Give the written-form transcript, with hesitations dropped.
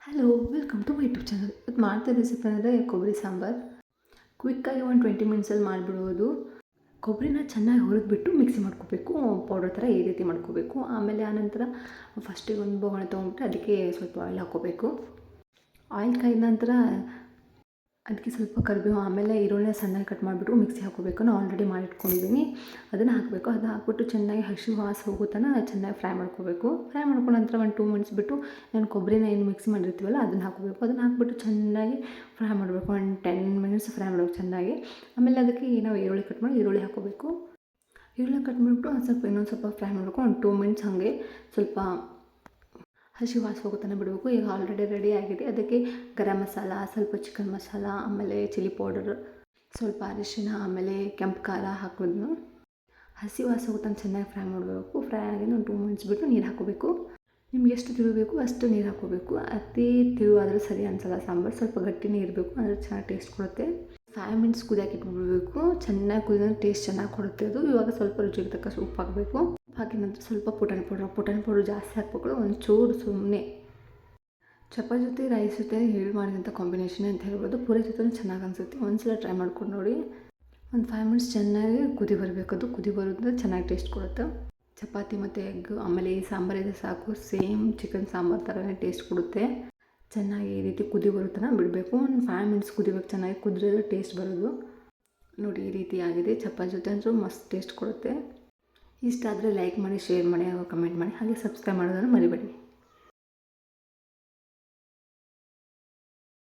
Hello welcome to my YouTube channel. ಇವತ್ತು ಮಾಡ್ತಾ recipe ಅಂದರೆ ಕೊಬ್ಬರಿ ಸಾಂಬಾರು. ಕ್ವಿಕ್ಕಾಗಿ ಒಂದು 20 ಮಿನಿಟ್ಸಲ್ಲಿ ಮಾಡಿಬಿಡ್ಬೋದು. ಕೊಬ್ಬರಿನ ಚೆನ್ನಾಗಿ ಹುರಿದ್ಬಿಟ್ಟು ಮಿಕ್ಸಿ ಮಾಡ್ಕೋಬೇಕು, ಪೌಡರ್ ಥರ ಈ ರೀತಿ ಮಾಡ್ಕೋಬೇಕು. ಆಮೇಲೆ ಆನಂತರ ಫಸ್ಟಿಗೆ ಒಂದು ಬೊಗಣೆ ತೊಗೊಂಡ್ಬಿಟ್ಟು ಅದಕ್ಕೆ ಸ್ವಲ್ಪ ಆಯಿಲ್ ಹಾಕ್ಕೋಬೇಕು. ಆಯಿಲ್ ಕಾಯ್ದ ನಂತರ ಅದಕ್ಕೆ ಸ್ವಲ್ಪ ಕರಿಬೇವು, ಆಮೇಲೆ ಈರುಳ್ಳಿನ ಸಣ್ಣಗೆ ಕಟ್ ಮಾಡಿಬಿಟ್ಟು ಮಿಕ್ಸಿ ಹಾಕ್ಕೋಬೇಕು. ನಾನು ಆಲ್ರೆಡಿ ಮಾಡಿಟ್ಕೊಂಡಿದ್ದೀನಿ, ಅದನ್ನು ಹಾಕಬೇಕು. ಅದು ಹಾಕ್ಬಿಟ್ಟು ಚೆನ್ನಾಗಿ ಹಸಿ ವಾಸ ಹೋಗೋ ತನಕ ಚೆನ್ನಾಗಿ ಫ್ರೈ ಮಾಡ್ಕೋಬೇಕು. ಫ್ರೈ ಮಾಡ್ಕೊಂಡ ನಂತರ ಒಂದು 2 ಮಿನಿಟ್ಸ್ ಬಿಟ್ಟು ನಾನು ಕೊಬ್ಬರಿನ ಏನು ಮಿಕ್ಸ್ ಮಾಡಿರ್ತೀವಲ್ಲ ಅದನ್ನು ಹಾಕಬೇಕು. ಅದನ್ನು ಹಾಕ್ಬಿಟ್ಟು ಚೆನ್ನಾಗಿ ಫ್ರೈ ಮಾಡಬೇಕು. ಒಂದು 10 ಮಿನಿಟ್ಸ್ ಫ್ರೈ ಮಾಡಬೇಕು ಚೆನ್ನಾಗಿ. ಆಮೇಲೆ ಅದಕ್ಕೆ ನಾವು ಈರುಳ್ಳಿ ಕಟ್ ಮಾಡಿ ಈರುಳ್ಳಿ ಹಾಕ್ಕೋಬೇಕು. ಈರುಳ್ಳಿ ಕಟ್ ಮಾಡಿಬಿಟ್ಟು ಸ್ವಲ್ಪ ಇನ್ನೊಂದು ಸ್ವಲ್ಪ ಫ್ರೈ ಮಾಡಬೇಕು. ಒಂದು 2 ಮಿನಿಟ್ಸ್ ಹಾಗೆ ಸ್ವಲ್ಪ ಹಸಿ ವಾಸ ಹೋಗೋ ತನಕ ಬಿಡಬೇಕು. ಈಗ ಆಲ್ರೆಡಿ ರೆಡಿ ಆಗಿದೆ. ಅದಕ್ಕೆ ಗರಂ ಮಸಾಲ, ಸ್ವಲ್ಪ ಚಿಕನ್ ಮಸಾಲ, ಆಮೇಲೆ ಚಿಲ್ಲಿ ಪೌಡರ್, ಸ್ವಲ್ಪ ಅರಿಶಿನ, ಆಮೇಲೆ ಕೆಂಪು ಖಾರ ಹಾಕೋದು. ಹಸಿ ವಾಸ ಹೋಗೋ ತನಕ ಚೆನ್ನಾಗಿ ಫ್ರೈ ಮಾಡಬೇಕು. ಫ್ರೈ ಆಗಿ ಒಂದು 2 ಮಿನಿಟ್ಸ್ ಬಿಟ್ಟು ನೀರು ಹಾಕೋಬೇಕು. ನಿಮ್ಗೆ ಎಷ್ಟು ತಿರುಗಬೇಕು ಅಷ್ಟು ನೀರು ಹಾಕೋಬೇಕು. ಅತಿ ತಿರುವಾದರೆ ಸರಿ ಅನಿಸಲ್ಲ ಸಾಂಬಾರು. ಸ್ವಲ್ಪ ಗಟ್ಟಿನೇ ಇರಬೇಕು, ಅಂದರೆ ಚೆನ್ನಾಗಿ ಟೇಸ್ಟ್ ಕೊಡುತ್ತೆ. 5 ಮಿನಿಟ್ಸ್ ಕುದಿಯೋಕೆ ಇಟ್ಬಿಡಬೇಕು. ಚೆನ್ನಾಗಿ ಕುದಿದ್ರೆ ಟೇಸ್ಟ್ ಚೆನ್ನಾಗಿ ಕೊಡುತ್ತೆ ಅದು. ಇವಾಗ ಸ್ವಲ್ಪ ರುಚಿಗೆ ತಕ್ಕಷ್ಟು ಉಪ್ಪು ಹಾಕಬೇಕು. ಉಪ್ಪು ಹಾಕಿದ ನಂತರ ಸ್ವಲ್ಪ ಪುಟಾಣಿ ಪೌಡರ್ ಜಾಸ್ತಿ ಹಾಕ್ಬೇಕು. ಒಂಚೂರು ಸುಮ್ಮನೆ ಚಪಾತಿ ಜೊತೆ ರೈಸ್ ಜೊತೆ ಹೇಳಿ ಮಾಡಿದಂಥ ಕಾಂಬಿನೇಷನ್ ಅಂತ ಹೇಳ್ಬೋದು. ಪೂರಿ ಜೊತೆ ಚೆನ್ನಾಗಿ ಅನಿಸುತ್ತೆ. ಒಂದ್ಸಲ ಟ್ರೈ ಮಾಡ್ಕೊಂಡು ನೋಡಿ. ಒಂದು 5 ಮಿನಿಟ್ಸ್ ಚೆನ್ನಾಗಿ ಕುದಿ ಬರಬೇಕು. ಅದು ಕುದಿ ಬರೋದ್ರಿಂದ ಚೆನ್ನಾಗಿ ಟೇಸ್ಟ್ ಕೊಡುತ್ತೆ. ಚಪಾತಿ ಮತ್ತು ಎಗ್ ಆಮೇಲೆ ಈ ಸಾಂಬಾರಿದೆ ಸಾಕು. ಸೇಮ್ ಚಿಕನ್ ಸಾಂಬಾರು ಥರನೇ ಟೇಸ್ಟ್ ಕೊಡುತ್ತೆ. ಚೆನ್ನಾಗಿ ಈ ರೀತಿ ಕುದಿ ಬರೋ ತನಕ ಬಿಡಬೇಕು. ಒಂದು 5 ಮಿನಿಟ್ಸ್ ಕುದಿಬೇಕು. ಚೆನ್ನಾಗಿ ಕುದಿದ್ರೆ ಟೇಸ್ಟ್ ಬರೋದು. ನೋಡಿ ಈ ರೀತಿ ಆಗಿದೆ. ಚಪಾತಿ ಜೊತೆ ಅಂತೂ ಮಸ್ತ್ ಟೇಸ್ಟ್ ಕೊಡುತ್ತೆ. ಇಷ್ಟ ಆದರೆ ಲೈಕ್ ಮಾಡಿ, ಶೇರ್ ಮಾಡಿ, ಕಮೆಂಟ್ ಮಾಡಿ, ಹಾಗೆ ಸಬ್ಸ್ಕ್ರೈಬ್ ಮಾಡೋದನ್ನು ಮರಿಬೇಡಿ.